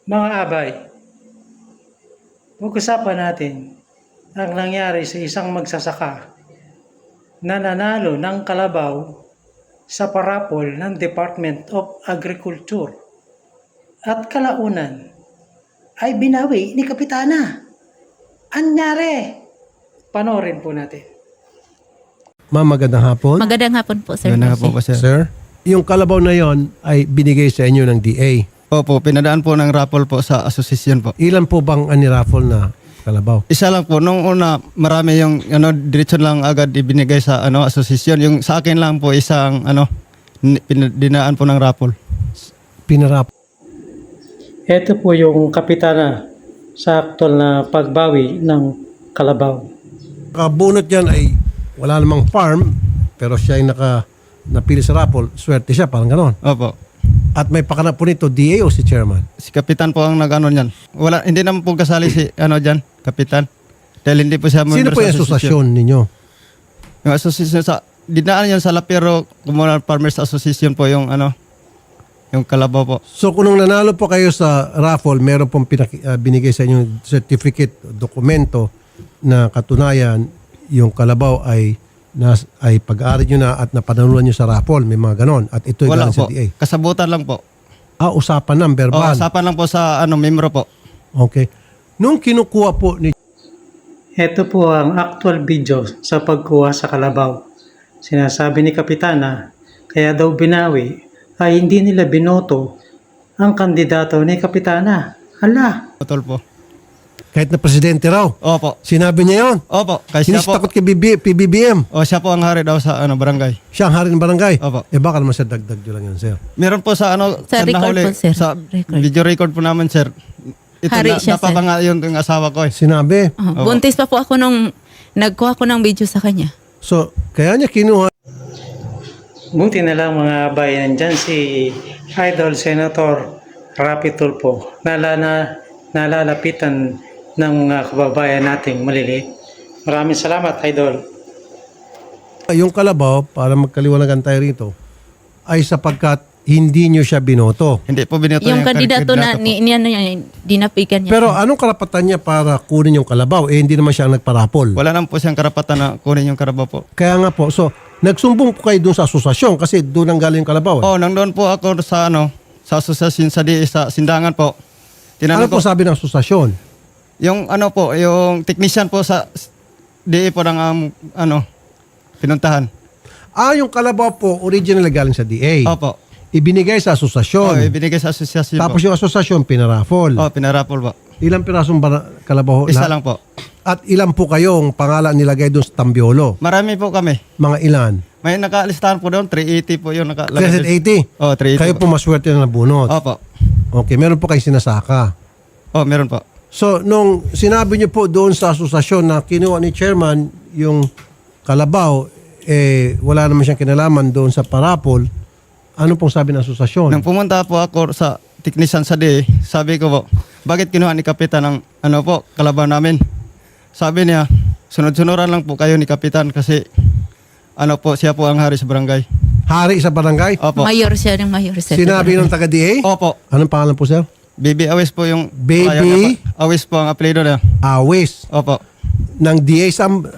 Mga abay, pag-usapan natin ang nangyari sa isang magsasaka na nanalo ng kalabaw sa parapol ng Department of Agriculture at kalaunan ay binawi ni Kapitana. Anyari! Panoorin po natin. Ma'am, magandang hapon. Magandang hapon po, Sir. Ganda po Percy. po, sir. Sir, yung kalabaw na yon ay binigay sa inyo ng DA. Opo, pinadaan po ng raffle po sa asosasyon po. Ilan po bang aniraffle na kalabaw? Isa lang po, nung una marami yung diretso lang agad ibinigay sa asosasyon. Yung sa akin lang po isang dinaan po ng raffle. Pinarap. Ito po yung Kapitana sa aktual na pagbawi ng kalabaw. Kabunot yan ay wala namang farm, pero siya ay napili sa raffle. Swerte siya, parang ganon. Opo. At may pakanap po nito, DA o si chairman? Si Kapitan po ang nag-ano niyan. Wala, hindi naman po kasali si diyan, Kapitan. Dahil hindi po siya Sino member po sa yung asosasyon ninyo? Yung asosasyon sa dinaan yan sa Lapero Communal Farmers Association po yung yung kalabaw po. So kung nung nanalo po kayo sa raffle, meron pong binigay sa inyo certificate, dokumento na katunayan yung kalabaw ay pag-aari nyo na at napanalunan nyo sa raffle, may mga ganon. At ito'y Wala galing sa po. DA. Kasabutan lang po. Usapan ng O, verbal. usapan lang po sa membro po. Okay. Nung kinukuha po ni Ito po ang actual video sa pagkuha sa kalabaw. Sinasabi ni Kapitana, kaya daw binawi ay hindi nila binoto ang kandidato ni Kapitana. Hala! Putol po. kahit na presidente raw, Opo. sinabi niya yon. Opo. Kasi Hindi siya siya po. takot kay PBBM. O siya po ang hari daw sa barangay. Siya ang hari ng barangay. Opo. Baka naman siya dagdag nyo lang yan, sir. Meron po sa Sa record nahuli, po, sir. sa Record. video record po namin, sir. Ito Hari siya, sir. napapanga yung asawa ko eh. Sinabi. Buntis pa po ako nung nagkuha ko ng video sa kanya. So, kaya niya kinuha. Buti na lang mga bayan dyan si Idol Senator Rapi Tulfo nalalapitan ng mga kababayan nating maliliit. Maraming salamat, Idol. Yung kalabaw, para magkaliwanagan tayo rito, ay sapagkat hindi nyo siya binoto. Hindi po binoto Yung kandidato na po. dinapigan niya. Pero anong karapatan niya para kunin yung kalabaw? Hindi naman siya ang nagparapol. Wala naman po siyang karapatan na kunin yung karabaw po. Kaya nga po, so, nagsumbong po kayo dun sa asosasyon kasi doon ang galing yung kalabaw. Oh, nangdoon po ako sa sa asosasyon sa Sindangan po. Ano Tinanong po ko, sabi ng asosasyon? yung yung technician po sa DE po ng pinuntahan. Yung kalabaw po, original galing sa DA. Opo. Ibinigay sa Oh, asosasyon. ibinigay sa asosasyon Tapos po. yung asosasyon, pinaraffle. Oh, pinarapol po. Ilang pirasong kalabaw? Isa lang po. At ilan po kayong pangalan nilagay doon sa Tambiolo? Marami po kami. Mga ilan? May nakalistahan po doon, 380 po yung nakalagay. 380? Oh, 380 Kayo po maswerte na nabunot. Opo. Okay, meron po kayo sinasaka. Oh, meron po. So, nung sinabi niyo po doon sa asosasyon na kinuha ni chairman yung kalabaw, wala naman siyang kinalaman doon sa parapol, ano pong sabi ng asosasyon? Nang pumunta po ako sa technician sa DE, sabi ko po, bakit kinuha ni Kapitan ang kalabaw namin? Sabi niya, sunod-sunuran lang po kayo ni Kapitan kasi siya po ang hari sa barangay. Hari sa barangay? Opo. Mayor siya ng mayor. Sir. Sinabi ng taga-DA? Opo. Anong pangalan po, sir? Baby Awis po yung... Baby? Awis po ang apelido niya. Awis. Opo. Ng DA,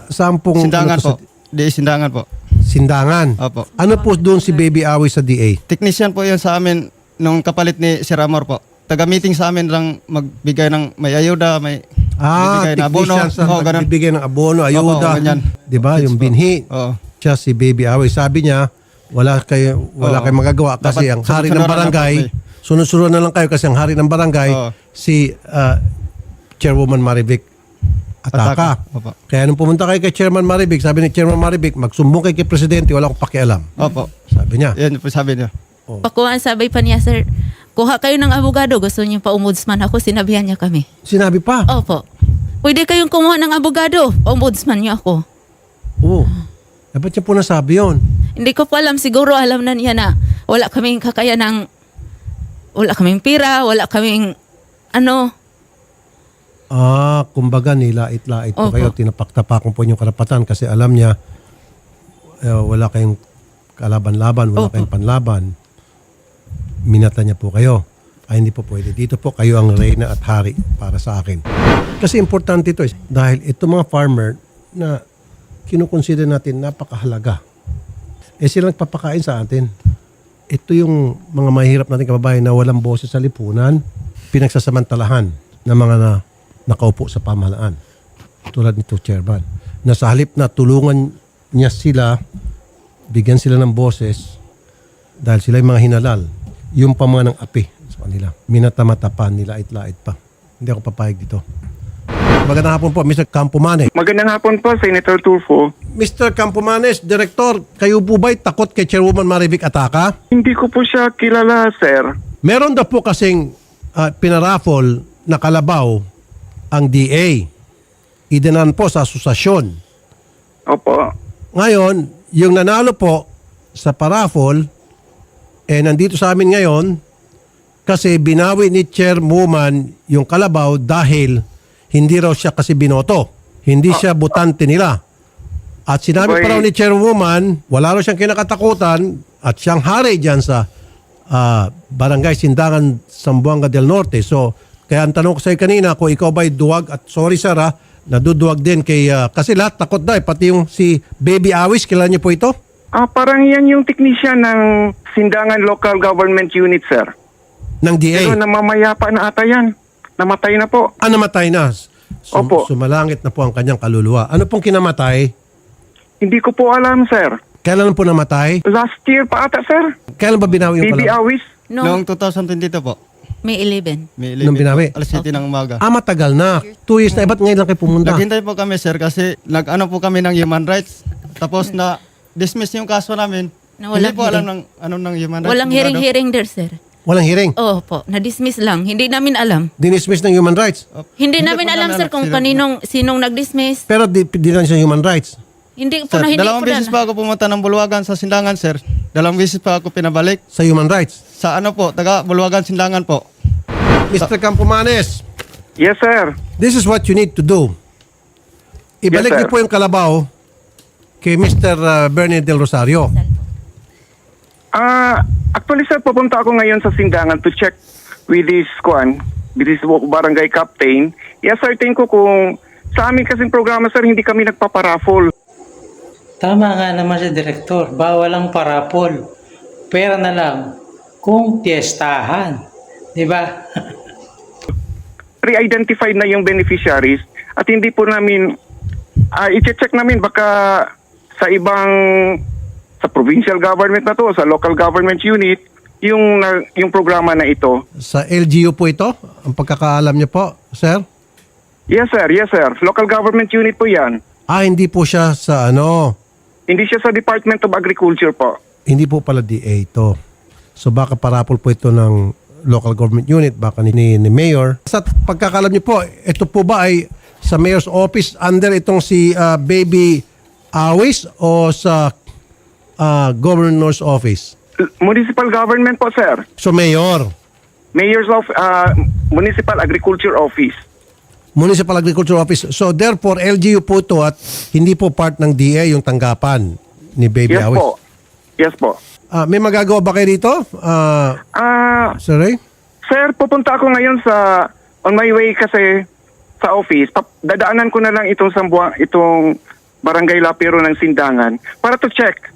sampung... Sindangan ano po. DE Sindangan po. Sindangan. Opo. Ano po doon si Baby Awis sa DA? Technician po yun sa amin nung kapalit ni Sir Amor po. Taga-meeting sa amin lang magbigay ng may ayuda, may bibigay na abono. Technician sa ganun. nagbibigay ng abono, ayuda. Opo, ganyan. Di ba? Yung binhi. Oo. Siya si Baby Awis. Sabi niya, wala kayo magagawa kasi Dapat ang hari ng sunod-sunuran barangay, na po, sunod-sunod na lang kayo kasi ang hari ng barangay, Oo. si Chairwoman Marivic Ataka. Opo. Kaya nung pumunta kayo kay Chairman Marivic, sabi ni Chairman Marivic, magsumbong kayo kay Presidente, wala akong pakialam. Opo. Sabi niya. Yan po sabi niya. Pakuhaan sabi pa niya, sir, kuha kayo ng abogado. Gusto niyo pa-ombudsman ako. Sinabihan niya kami. Sinabi pa. Opo. Pwede kayong kumuha ng abogado. Ombudsman niyo ako. Oo. Dapat niya po nasabi yun. Hindi ko po alam. Siguro alam na niya na wala kaming kakayanang, wala kaming pira, wala kaming Kumbaga nilait-lait po Opo. kayo, tinapak-tapakan po yung karapatan kasi alam niya wala kayong kalaban-laban, wala Opo. kayong panlaban. Minata niya po kayo. Ay, hindi po pwede. Dito po kayo ang reyna at hari para sa akin. Kasi importante ito dahil ito mga farmer na kinukonsider natin napakahalaga. Sila nagpapakain sa atin. Ito yung mga mahirap natin kababayan na walang boses sa lipunan, pinagsasamantalahan ng mga nakaupo sa pamahalaan. Tulad nito, Chairman. Na sa halip na tulungan niya sila, bigyan sila ng boses dahil sila yung mga hinalal, yung pamanang api sa kanila. Minatamata pa, nilait-lait pa. Hindi ako papayag dito. Magandang hapon po, Mr. Campomanes. Magandang hapon po, Senator Tulfo. Mr. Campomanes, Director, kayo po ba'y takot kay Chairwoman Marivic Ataca? Hindi ko po siya kilala, sir. Meron daw po kasing pinaraffle na kalabaw ang DA. Idinan po sa asosasyon. Opo. Ngayon, yung nanalo po sa paraffle, nandito sa amin ngayon kasi binawi ni Chairwoman yung kalabaw dahil hindi raw siya kasi binoto. Hindi siya butante nila. At sinabi pa raw ni Chairwoman, wala raw siyang kinakatakutan at siyang hari dyan sa Barangay Sindangan, Zamboanga del Norte. So, kaya ang tanong ko sa iyo kanina, kung ikaw ba'y duwag, at sorry sir naduduwag din kay, kasi lahat takot daw, pati yung si Baby Awis, kilala niyo po ito? Parang yan yung technician ng Sindangan Local Government Unit, sir. Ng DA? Pero namamayapa na ata yan. Namatay na po. Namatay na. Opo. Sumalangit na po ang kanyang kaluluwa. Ano pong kinamatay? Hindi ko po alam, sir. Kailan po namatay? Last year pa ata, sir. Kailan ba binawi yung Baby kalabaw? Awis. Noong 2022 po. May 11. May Nung 11 binawi? po, alas 7 ng umaga. Matagal na. 2 years na. Ba't ngayon lang kayo pumunta? Naghintay po kami, sir, kasi nag-ano po kami ng human rights. Tapos na dismiss yung kaso namin. Na walang Hindi po alam hearing. ng human rights. Walang sigurado. hearing there, sir. Walang hearing. Oo po, na-dismiss lang. Hindi namin alam. Dinismiss ng human rights. Hindi Hindi namin po alam, namin sir, alam kung sino- sinong nag-dismiss. Pero di lang siya human rights. Hindi po Sir, na hindi dalawang po beses na. pa ako pumunta ng Bulwagan sa Sindangan, sir. Dalawang beses pa ako pinabalik. Sa human rights. Sa ano po, taga Bulwagan, Sindangan po. Mr. Campomanes, Yes, sir. this is what you need to do. Ibalik Yes, niyo sir. po yung kalabaw kay Mr. Bernie Del Rosario. Actually, sir, pupunta ako ngayon sa Sindangan to check with this barangay captain. I-ascertain ko kung sa amin kasing programa, sir, hindi kami nagpaparaffle. Tama nga naman si Direktor, bawal ang parapol. Pera na lang kung piyestahan. Di ba? Re-identified na yung beneficiaries at hindi po namin i-check namin baka sa ibang sa provincial government na to, sa local government unit, yung programa na ito. Sa LGU po ito, ang pagkakaalam niyo po, sir? Yes, sir. Yes, sir. Local government unit po yan. Hindi po siya sa Hindi siya sa Department of Agriculture po. hindi po pala DA ito. So baka parapol po ito ng local government unit, baka ni Mayor. Sa pagkakaalam niyo po, ito po ba ay sa Mayor's Office under itong si Baby Awis o sa Governor's Office? Municipal government po, sir. So Mayor, Mayor's of Municipal Agriculture Office. Municipal Agriculture Office. So therefore, LGU po ito at hindi po part ng DA yung tanggapan ni Baby Yes Awis. po. Yes po. May magagawa ba kayo dito? Sir Ray? Sir, pupunta ako ngayon on my way kasi sa office. Dadaanan ko na lang itong Barangay Lapiro ng Sindangan para to check.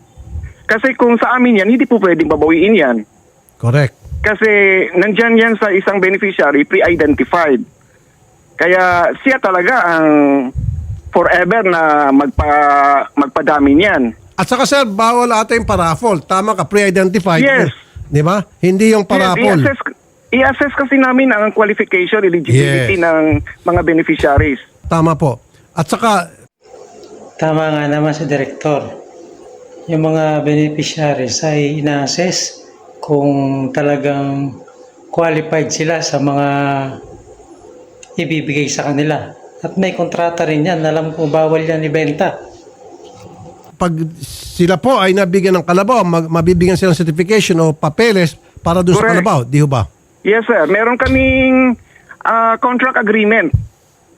Kasi kung sa amin yan, hindi po pwedeng babawiin yan. Correct. Kasi nandyan yan sa isang beneficiary, pre-identified. Kaya siya talaga ang forever na magpadami niyan. At saka sir, bawal ata yung paraffle. Tama ka, pre-identified. Yes. Di ba? Hindi yung paraffle. Yes, i-assess kasi namin ang qualification, eligibility Yes. ng mga beneficiaries. Tama po. At saka, Tama nga naman si Direktor. Yung mga beneficiaries ay ina-assess kung talagang qualified sila sa mga ibibigay sa kanila. At may kontrata rin yan. Alam ko bawal yan ibenta. pag sila po ay nabigyan ng kalabaw, mabibigyan silang certification o papeles para doon sa Correct. kalabaw. Di ho ba? Yes, sir. Meron kaming contract agreement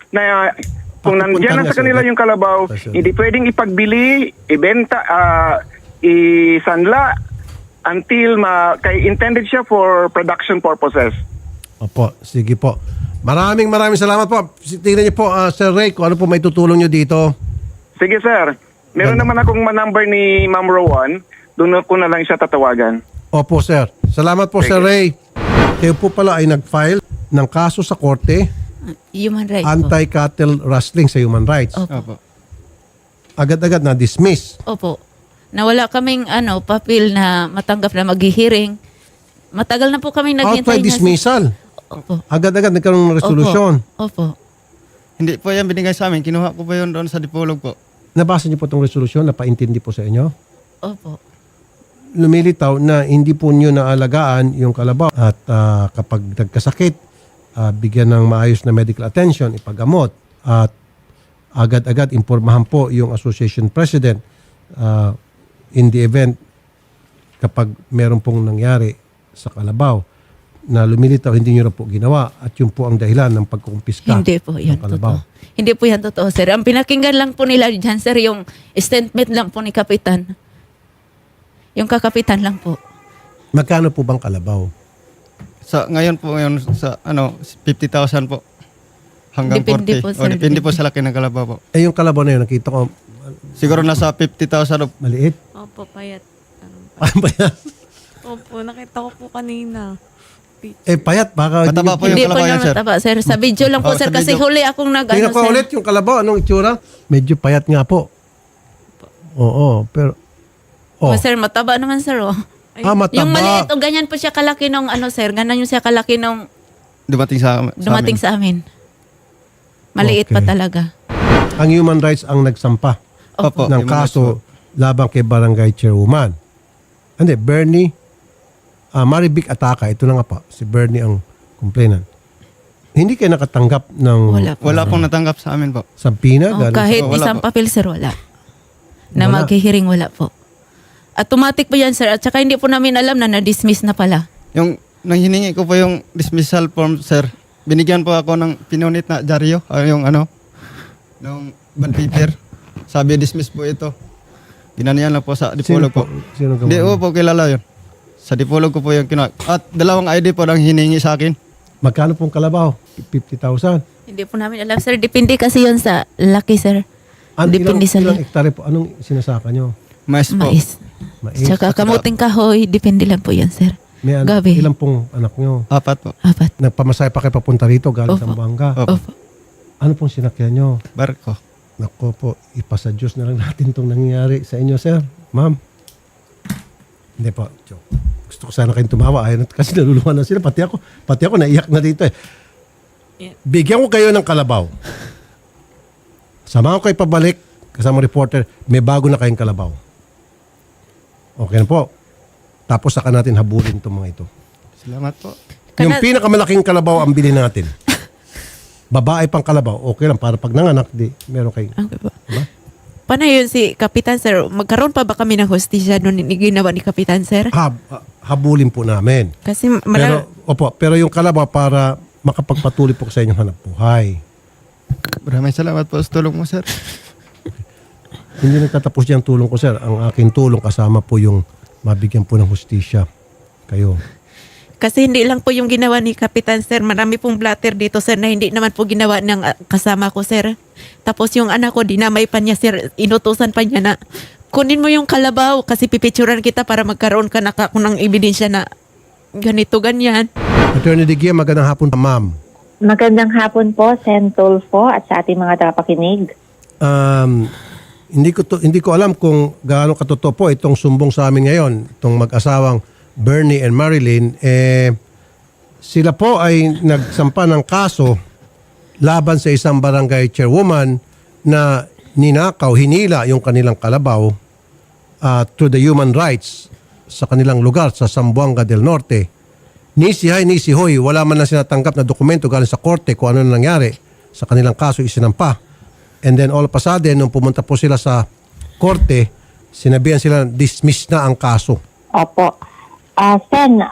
na kung Papupunta nandiyan na niya sa kanila sa- yung kalabaw, Sir. hindi pwedeng ipagbili, ibenta, isanla until intended siya for production purposes. Opo, sige po. Maraming salamat po. Tingnan niyo po, Sir Ray, kung ano po may tutulong niyo dito. Sige sir, meron naman akong number ni Ma'am Rowan, doon ko na lang siya tatawagan. Opo, sir. Salamat po, Sir Ray. Kayo po pala ay nag-file ng kaso sa korte, Human rights po. anti-cattle rustling sa human rights. Opo. Opo. Agad-agad na-dismiss. Opo. Na wala kaming papel na matanggap na maghihiring. Matagal na po kaming naghintay. Outright dismissal. Opo. Agad-agad nagkaroon ng resolusyon. Opo. Hindi po yan binigay sa amin. Kinuha ko po yun doon sa Dipolog po. Nabasa niyo po itong resolusyon, napaintindi po sa inyo. Opo. Lumilitaw na hindi po niyo naalagaan yung kalabaw at kapag nagkasakit, bigyan ng maayos na medical attention, ipagamot at agad-agad impormahan po yung association president in the event kapag meron pong nangyari sa kalabaw na lumilitaw, hindi nyo na po ginawa at yun po ang dahilan ng pagkukumpiska Hindi po yan ng kalabaw. totoo. Hindi po yan totoo, sir. Ang pinakinggan lang po nila dyan, sir, yung statement lang po ni Kapitan. Yung kakapitan lang po. Magkano po bang kalabaw? Sa ngayon po yun sa 50,000 po. Hanggang Depende 40. po, sir. Depende po sa laki ng kalabaw po. Eh yung kalabaw na yun, nakita ko Siguro nasa 50,000 po. maliit. Opo, payat. Ano ba yan? Opo, nakita ko po kanina. Eh payat, baka Mataba po yung Hindi po kalabaw na yan, sir. mataba, sir. Sa video lang po, Oh, sir. sa Kasi video. huli akong Tingnan ko sir. ulit yung kalabaw. Anong itsura? Medyo payat nga po. Oo, pero... Oh, Sir, mataba naman, sir. Oh. mataba. Yung maliit, o ganyan po siya kalaki nung sir. Ganyan yung siya kalaki nung Dumating sa dumating amin. sa amin. Maliit pa Okay. talaga. Ang human rights ang nagsampa Opo. ng Human kaso laban kay barangay chairwoman. Hindi, Bernie, Marivic Ataka, ito na nga pa, si Bernie ang complainant. Hindi kayo nakatanggap ng Wala po. Wala pong natanggap sa amin po. sampina? Oh, galing kahit wala isang po. papel, sir, wala. Na Wala. maghihiring, wala po. Automatic po yan, sir. At saka hindi po namin alam na na-dismiss na pala. Yung nang hiningi ko po yung dismissal form, sir. Binigyan po ako ng pinunit na dyaryo, yung nung bond paper. Sabi dismiss po ito. Ginaniyan lang po sa Dipolog po. Sino Hindi gumawa? po kilala yun. Sa Dipolog ko po yung kinuha. At dalawang ID po lang hiningi sa akin. Magkano pong kalabaw? 50,000. Hindi po namin alam, sir. Depende kasi yun sa laki, sir. Depende sa ilang hektare po? Anong sinasaka nyo? Mais po. mais. Mais? Tsaka kamuting kahoy, depende lang po yan, sir. May Gabi. ilang pong anak nyo? 4 po. Apat. Nagpamasaya pa kayo papunta rito galing Opo. sa Zamboanga. Opo. Opo. Ano pong sinakyan nyo? Barko. Nako po, ipasa Diyos na lang natin itong nangyayari sa inyo, sir. Ma'am. Hindi po, joke. Gusto ko sana kayong tumawa. Ayaw na, kasi naluluhan na sila. Pati ako naiyak na dito eh. Bigyan ko kayo ng kalabaw. Samahan ko kayo pabalik. Kasama reporter, may bago na kayong kalabaw. Okay na po. Tapos saka natin habulin itong mga ito. Salamat po. Yung pinakamalaking kalabaw ang bilhin natin. Babae pang kalabaw, okay lang. Para pag nanganak, di, meron kayo. Okay po. Diba? Paano yun si Kapitan, sir? Magkaroon pa ba kami ng hostisya nung ginawa ni Kapitan, sir? Habulin po namin. Kasi Pero yung kalabaw para makapagpatuloy po sa inyong hanap buhay. Maraming salamat po sa tulong mo, sir. Hindi nagtatapos yung tulong ko, sir. Ang aking tulong kasama po yung mabigyan po ng hustisya kayo. Kasi hindi lang po yung ginawa ni Kapitan, sir. Marami pong blatter dito, sir, na hindi naman po ginawa ng kasama ko, sir. Tapos yung anak ko, dinamay pa niya, sir. Inutusan pa niya na, kunin mo yung kalabaw kasi pipicturan kita para magkaroon ka na ng ebidensya na ganito, ganyan. Attorney Digia, magandang hapon, ma'am. Magandang hapon po, Sen Tulfo at sa ating mga tagapakinig. Hindi ko alam kung gaano katotoo po itong sumbong sa amin ngayon, itong mag-asawang Bernie and Marilyn. Sila po ay nagsampa ng kaso laban sa isang barangay chairwoman na ninakaw, hinila yung kanilang kalabaw to the human rights sa kanilang lugar sa Zamboanga del Norte. Ni si Hay, ni si Hoy, wala man lang sinatanggap na dokumento galing sa korte kung ano nangyari sa kanilang kaso isinampa. And then all of a sudden, nung pumunta po sila sa korte, sinabihan sila dismiss na ang kaso. Opo. Sen,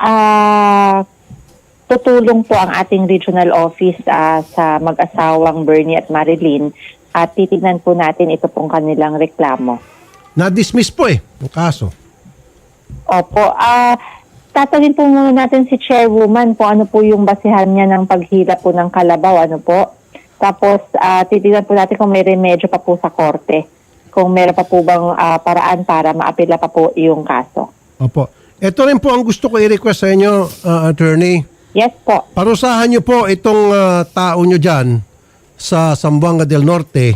tutulong po ang ating regional office sa mag-asawang Bernie at Marilyn at titignan po natin ito pong kanilang reklamo. Na-dismiss po ang kaso. Opo. tatanungin po muna natin si Chairwoman kung ano po yung basihan niya ng paghila po ng kalabaw, ano po. Tapos, titignan po natin kung may remedyo pa po sa korte. Kung meron pa po bang paraan para maapila pa po yung kaso. Opo. Ito rin po ang gusto ko i-request sa inyo, attorney. Yes po. Parusahan nyo po itong tao nyo dyan sa Zamboanga del Norte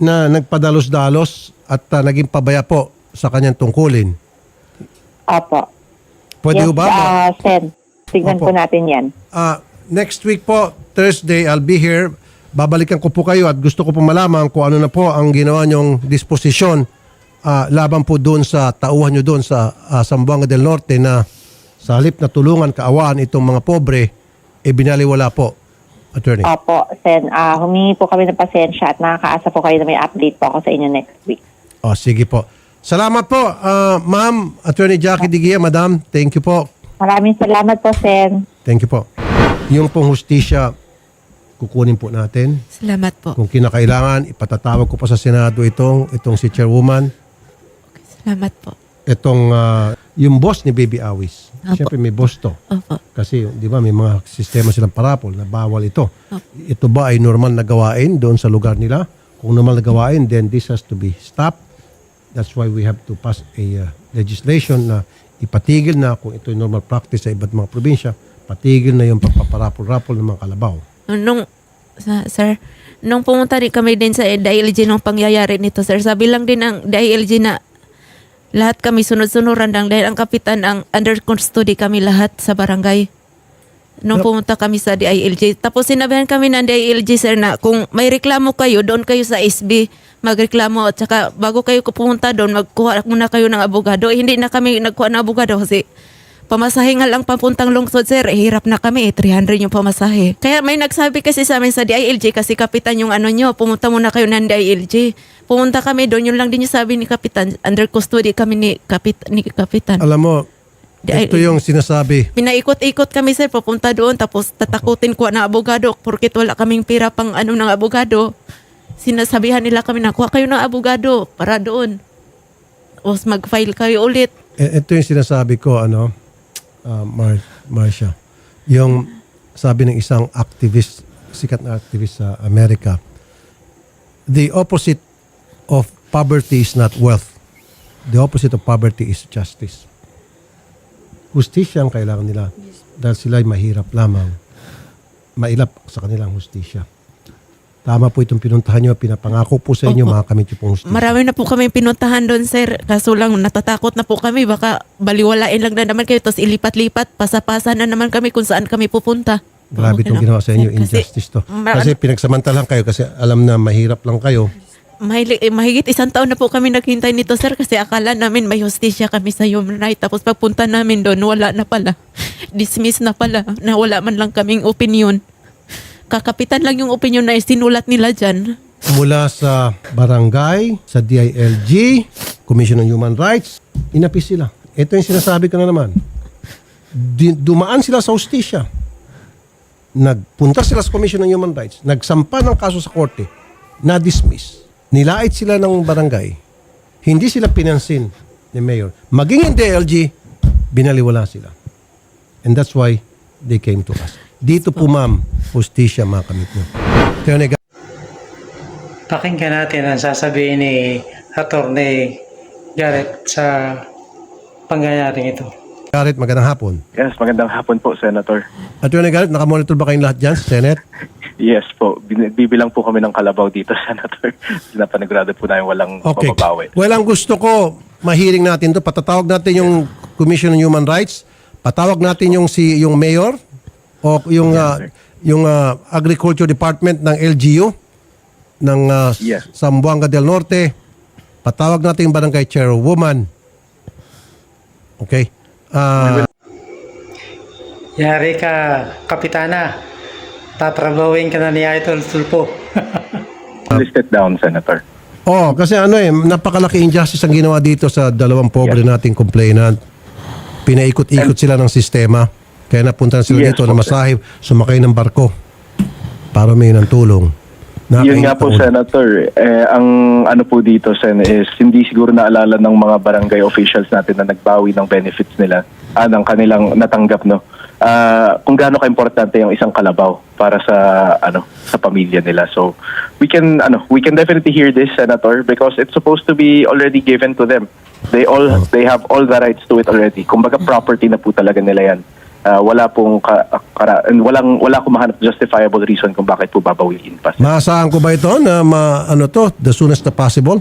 na nagpadalos-dalos at naging pabaya po sa kanyang tungkulin. Opo. Pwede yes, ba? Sen. Tignan Opo. po natin yan. Next week po, Thursday, I'll be here. Babalikan ko po kayo at gusto ko po malaman kung ano na po ang ginawa nyong disposisyon laban po doon sa tauhan nyo doon sa Zamboanga del Norte na sa halip na tulungan, kaawaan itong mga pobre, binaliwala po, attorney. Opo, Sen. Humingi po kami ng pasensya at nakakaasa po kayo na may update po ako sa inyo next week. Sige po. Salamat po, ma'am, attorney Jackie Digia, madam. Thank you po. Maraming salamat po, Sen. Thank you po. Yung pong hustisya, kukunin po natin. Salamat po. Kung kinakailangan, ipatatawag ko pa sa Senado itong si Chairwoman, Salamat po. itong yung boss ni Baby Awis. Opo. Siyempre may boss to. Opo. Kasi di ba may mga sistema silang parapol na bawal ito. Opo. Ito ba ay normal na gawain doon sa lugar nila? Kung normal na gawain, then this has to be stopped. That's why we have to pass a legislation na ipatigil na kung ito ay normal practice sa iba't mga probinsya, patigil na yung pagpaparapol-rapol ng mga kalabaw. Sir, nung pumunta rin kami din sa DILG nung pangyayari nito, sir, sabi lang din ng DILG na lahat kami sunod-sunuran lang dahil ang kapitan ang under custody kami lahat sa barangay. Nung pumunta kami sa DILG. Tapos sinabihan kami ng DILG, sir, na kung may reklamo kayo, doon kayo sa SB magreklamo at saka bago kayo pumunta doon, magkuha muna kayo ng abogado. Hindi na kami nagkuha ng abogado kasi pamasahe nga lang papuntang lungsod, sir. Hirap na kami, 300 yung pamasahe. Kaya may nagsabi kasi sa amin sa DILG kasi kapitan yung ano nyo, pumunta muna kayo ng DILG. Pumunta kami doon, yun lang din yung sabi ni kapitan. Under custody kami ni kapitan. Alam mo, ito yung sinasabi. Pinaikot-ikot kami, sir, papunta doon tapos tatakutin ko na abogado porkit wala kaming pira pang ano ng abogado. Sinasabihan nila kami na kuha kayo ng abogado para doon. O mag-file kayo ulit. Ito yung sinasabi ko, Marcia. Yung sabi ng isang activist, sikat na activist sa Amerika, the opposite of poverty is not wealth. The opposite of poverty is justice. Hustisya ang kailangan nila dahil sila ay mahirap lamang mailap sa kanilang hustisya. Tama po itong pinuntahan nyo. Pinapangako po sa inyo, Opo. makakamit nyo pong hustisya. Marami na po kami pinuntahan doon, sir. Kaso lang natatakot na po kami. Baka baliwalain lang na naman kayo tapos ilipat-lipat. Pasa-pasa na naman kami kung saan kami pupunta. Grabe itong ginawa sa inyo, injustice to. Kasi pinagsamantalahan kayo kasi alam na mahirap lang kayo. Mahigit 1 taon na po kami naghintay nito, sir, kasi akala namin may hustisya kami sa human right. Tapos pagpunta namin doon, wala na pala. Dismiss na pala. Na wala man lang kaming opinion. Kakapitan lang yung opinion na sinulat nila dyan. Mula sa barangay, sa DILG, Commission on Human Rights, inapis sila. Ito yung sinasabi ko na naman. Dumaan sila sa hustisya. Nagpunta sila sa Commission on Human Rights. Nagsampa ng kaso sa korte. Na-dismiss. Nilait sila ng barangay. Hindi sila pinansin ni Mayor. Maging yung DILG, binaliwala sila. And that's why they came to us. Dito po, ma'am, hustisya mga kamit nyo. Pakinggan natin ang sasabihin ni Attorney Garrett sa pangyayaring ito. Garrett, magandang hapon. Yes, magandang hapon po, Senator. Attorney Garrett, nakamonitor ba kayong lahat dyan sa Senate? Yes po, bibilang po kami ng kalabaw dito, Senator. Pinapanigurado po namin walang Okay. mababawi. Well, ang gusto ko, mahiring natin to. Patatawag natin yung Commission on Human Rights. Patawag natin yung mayor o yung Agriculture Department ng LGU ng Yes. Zamboanga del Norte. Patawag natin yung barangay chairwoman. Okay? Yari ka, Kapitana. Tatrabawin ka na ni Idol Tulpo. Please step down, Senator. Kasi napakalaki injustice ang ginawa dito sa dalawang pobre nating complainant. Pinaikot-ikot sila ng sistema. Kaya napunta na sila Yes, dito po, na masahib, sumakay ng barko para may ng tulong. Yun nga po, Senator. Ang ano po dito, Sen, is hindi siguro naalala ng mga barangay officials natin na nagbawi ng benefits nila ng kanilang natanggap, no, kung gaano ka-importante yung isang kalabaw para sa sa pamilya nila. So we can definitely hear this, Senator, because it's supposed to be already given to them. They have all the rights to it already. Kumbaga property na po talaga nila yan. Wala akong mahanap justifiable reason kung bakit po babawiin pa. Maasahan ko ba ito na the soonest na possible?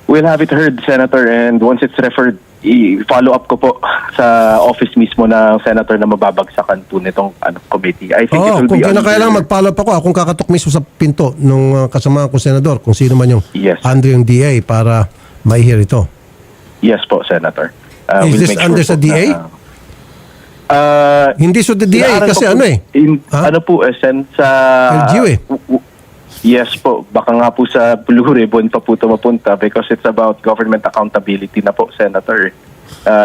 We'll have it heard, Senator, and once it's referred, i-follow up ko po sa office mismo ng Senator na mababagsakan po nitong committee. I think it will kung be kailangan mag-follow up ako, akong kakatok mismo sa pinto nung kasama ko senador, kung sino man yung Yes. under yung DA para ma-hear ito. Yes po, Senator. Is We'll this make under sure sa po DA? Hindi sa DA inaaral kasi ko po, Ha? Ano po, Sen, sa... LGU Yes po. Baka nga po sa Blue Ribbon pa po ito mapunta because it's about government accountability na po, Senator.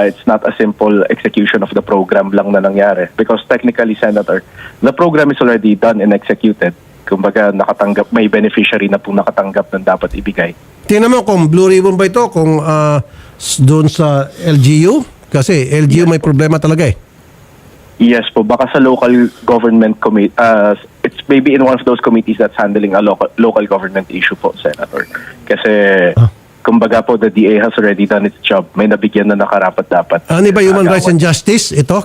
It's not a simple execution of the program lang na nangyari. Because technically, Senator, the program is already done and executed. Kumbaga, may beneficiary na po nakatanggap ng dapat ibigay. Tingnan mo kung Blue Ribbon ba ito, kung doon sa LGU. Kasi LGU may problema talaga eh. Yes po, baka sa local government committee, it's maybe in one of those committees that's handling a local government issue po, Senator. Kasi, kumbaga po, the DA has already done its job. May nabigyan na nakarapat-dapat. Ano ba Human Rights and Justice? Ito?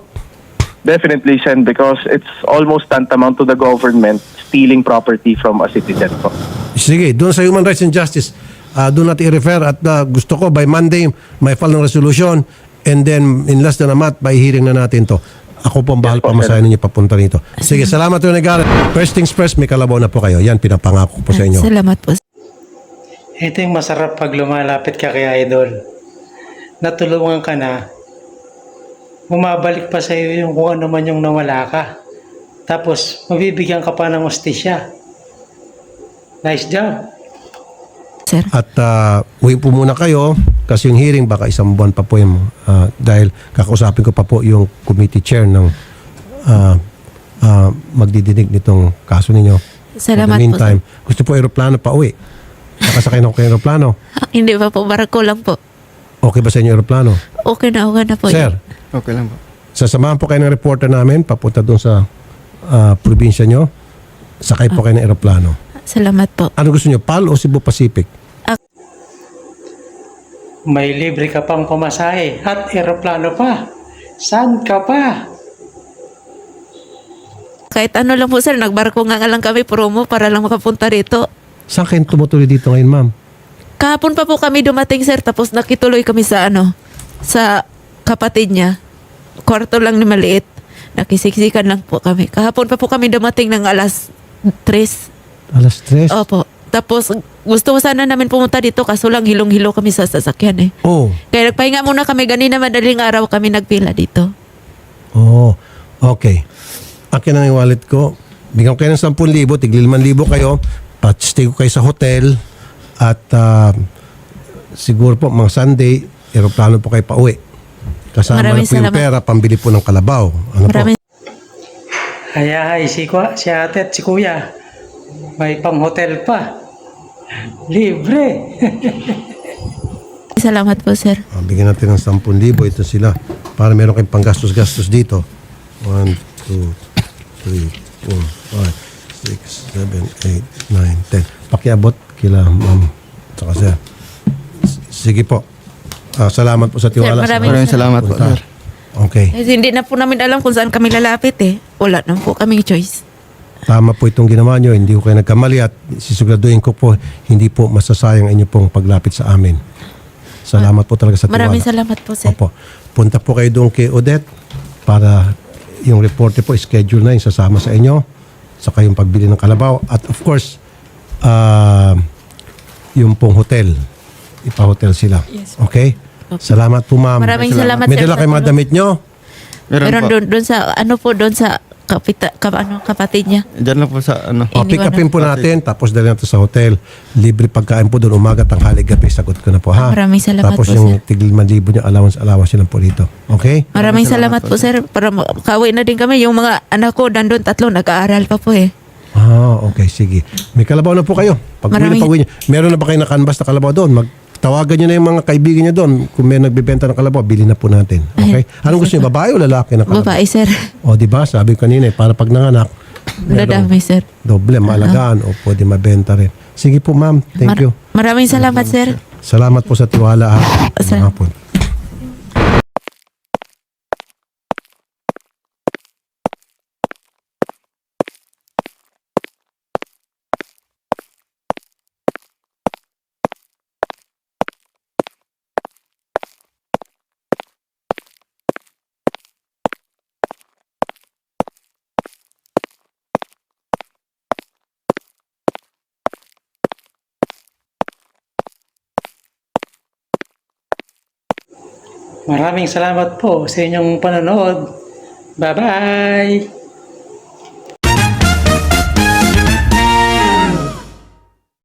Definitely, Sen, because it's almost tantamount to the government stealing property from a citizen po. Sige, doon sa Human Rights and Justice, doon natin i-refer at gusto ko by Monday may file ng resolution and then in less than a month, by hearing na natin to. Ako po ang bahal pa masahin ninyo papunta nito. Sige, salamat Tony Garrett. First things first, may kalabaw na po kayo. Yan, pinapangako ko po sa inyo. Salamat po. Ito yung masarap pag lumalapit ka kay Idol. Natulungan ka na, bumabalik pa sa iyo yung kung ano man yung nawala ka. Tapos, mabibigyan ka pa ng ustisya. Nice job. Sir. At uwi po muna kayo kasi yung hearing baka isang buwan pa po yung dahil kakausapin ko pa po yung committee chair ng magdidinig nitong kaso ninyo. Salamat In the po, meantime, gusto po aeroplano pa uwi. Nakasakay na ko kayo aeroplano. Hindi pa po, barako lang po. Okay ba sa inyo aeroplano? Okay na po. Sir, Okay lang po. sasamahan po kayo ng reporter namin papunta doon sa probinsya nyo. Sakay po kayo ng aeroplano. Salamat po. Ano gusto nyo, PAL o Cebu Pacific? May libre ka pang pamasahe at eroplano pa. Saan ka pa? Kahit ano lang po sir, nagbarko nga lang kami promo para lang makapunta rito. Saan kayo tumutuloy dito ngayon, ma'am? Kahapon pa po kami dumating sir, tapos nakituloy kami sa sa kapatid niya. Kwarto lang ni maliit. Nakisiksikan lang po kami. Kahapon pa po kami dumating ng alas 3. Alas 3? Opo. Tapos gusto sana namin pumunta dito kaso lang hilong-hilo kami sa sasakyan eh. Oh. Kaya nagpahinga muna kami ganina madaling araw kami nagpila dito. Oh, okay. Akin ang wallet ko. Bigyan ko kayo ng 10,000, tigli 5,000 kayo. Stay ko kayo sa hotel. At siguro po, mga Sunday, aeroplano po kayo pa uwi. Kasama na Maraming po yung salamat. pera, pambili po ng kalabaw. Ano Maraming Hay, si ate at si kuya. May pang hotel pa. Libre. salamat po sir. po? Bigyan natin ng 10,000. Ito sila. Para meron kayong panggastos-gastos dito. 1, 2, 3, 4, 5, 6, 7, 8, 9, 10. Pakiabot kila ma'am. Saka sir. Sige po. Salamat po sa tiwala. Sir, Maraming salamat po, sir. Okay. Eh, hindi na po namin alam kung saan kami lalapit eh. Wala na po kaming choice. Tama po itong ginawa nyo. Hindi ko kayo nagkamali at sisiguraduhin ko po hindi po masasayang inyo pong paglapit sa amin. Salamat po talaga sa tiwala. Maraming salamat po sir. Opo. Punta po kayo doon kay Odette para yung reporter po schedule na yung sasama sa inyo sa kayong pagbili ng kalabaw at of course yung pong hotel ipa-hotel sila. Yes. Okay? Salamat po ma'am. Maraming salamat May sir. dala kayong mga damit nyo? Meron po. doon sa doon sa kapatid niya. Diyan lang po sa O, pick Iniwan upin po natin, tapos dali natin sa hotel. Libre pagkain po doon, umaga, tanghali, gabi. Sagot ko na po, ha? Maraming salamat tapos po, yung tigil 5,000 niyo, allowance yun lang po dito. Okay? Maraming salamat po sir. Para makauwi na din kami. Yung mga anak ko, nandun 3, nag-aaral pa po eh. Okay, sige. May kalabaw na po kayo. Pag uwi na Maraming- pag uwi niyo. Meron na ba kayo na canvas na kalabaw doon? tawagan nyo na yung mga kaibigan nyo doon. Kung may nagbebenta ng kalabaw, bilhin na po natin. Okay? Anong gusto nyo, babae o lalaki na kalabaw? Babae, sir. O, di ba? Sabi ko kanina, para pag nanganak, Dadami, sir. doble, malagaan o pwede mabenta rin. Sige po, ma'am. Thank you. Maraming salamat, sir. Salamat po sa tiwala. Sir. Hapon. Maraming salamat po sa inyong panonood. Bye-bye!